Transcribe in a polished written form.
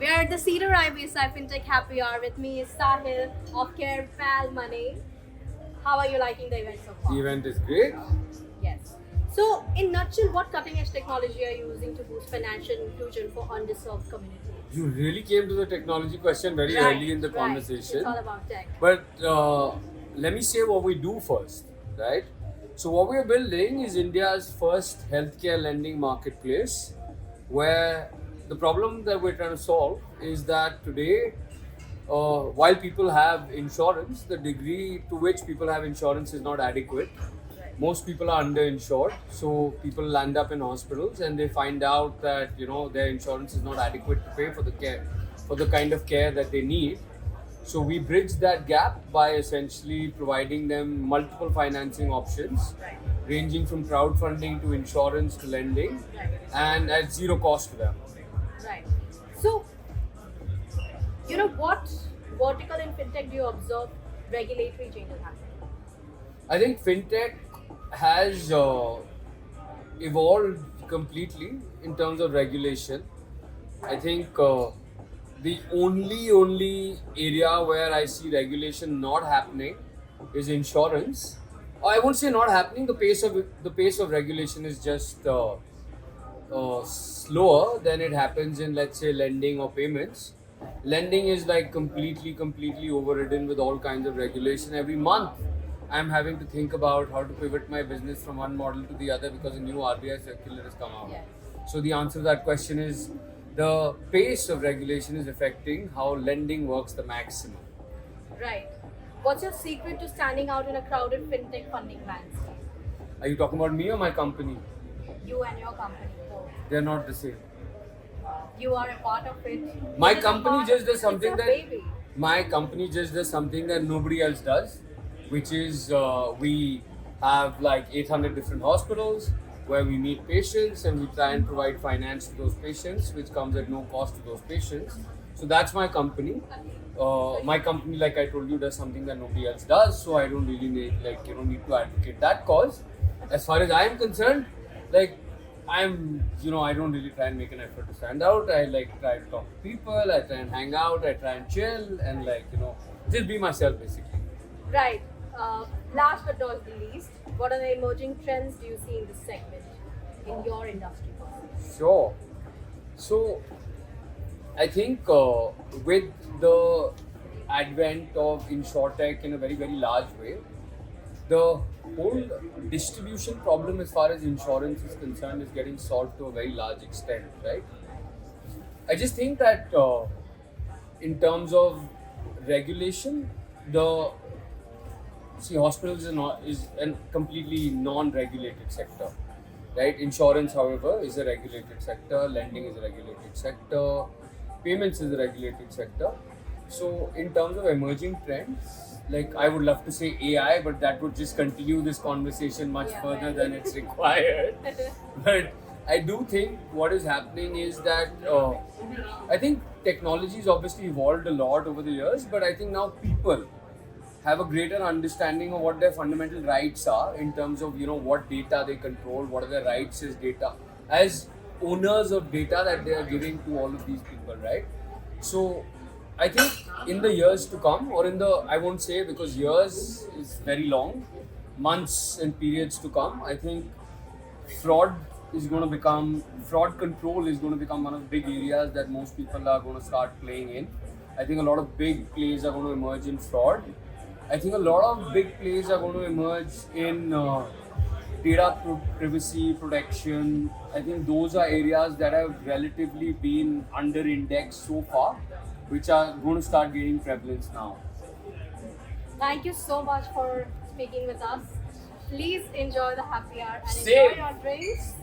We are at the Cedar IBSI FinTech Happy Hour. With me is Sahil of Care Pal Money. How are you liking the event so far? The event is great. Yes. So, in nutshell, what cutting edge technology are you using to boost financial inclusion for underserved communities? You really came to the technology question very early in the conversation. It's all about tech. But let me say what we do first, right? So what we are building is India's first healthcare lending marketplace, where the problem that we're trying to solve is that today, while people have insurance, the degree to which people have insurance is not adequate. Most people are underinsured, so people land up in hospitals and they find out that their insurance is not adequate to pay for the care, for the kind of care that they need. So we bridge that gap by essentially providing them multiple financing options, ranging from crowdfunding to insurance to lending, and at zero cost to them. Right. So, what vertical in fintech do you observe regulatory changes happening? I think fintech has evolved completely in terms of regulation. I think the only area where I see regulation not happening is insurance. I won't say not happening. The pace of regulation is just slower than it happens in, let's say, lending or payments. Lending is like completely overridden with all kinds of regulation. Every month, I'm having to think about how to pivot my business from one model to the other because a new RBI circular has come out. Yes. So the answer to that question is the pace of regulation is affecting how lending works the maximum. Right. What's your secret to standing out in a crowded fintech funding landscape? Are you talking about me or my company? You and your company both. They're not the same. You are a part of it. My It is a company part- just does something it's a that baby. my company just does something that nobody else does, which is we have like 800 different hospitals where we meet patients and we try and provide finance to those patients, which comes at no cost to those patients. So that's my company. My company, like I told you, does something that nobody else does. So I don't really need to advocate that cause. As far as I am concerned, like I don't really try and make an effort to stand out. I try to talk to people. I try and hang out. I try and chill and just be myself basically. Right. Last but not the least, what are the emerging trends do you see in this segment in your industry? Sure. So, I think with the advent of InsurTech in a very, very large way, the whole distribution problem as far as insurance is concerned is getting solved to a very large extent, right? I just think that in terms of regulation, the hospitals is a completely non-regulated sector, right? Insurance, however, is a regulated sector. Lending is a regulated sector. Payments is a regulated sector. So, in terms of emerging trends, I would love to say AI, but that would just continue this conversation much further than it's required. But I do think what is happening is that I think technology has obviously evolved a lot over the years, but I think now people have a greater understanding of what their fundamental rights are in terms of what data they control, what are their rights as data, as owners of data that they are giving to all of these people, right? So I think in the years to come, or I won't say because years is very long, months and periods to come, I think fraud control is going to become one of the big areas that most people are going to start playing in. I think a lot of big plays are going to emerge in fraud. I think a lot of big plays are going to emerge in data privacy protection. I think those are areas that have relatively been under indexed so far, which are going to start gaining prevalence now. Thank you so much for speaking with us. Please enjoy the happy hour and Same. enjoy your drinks.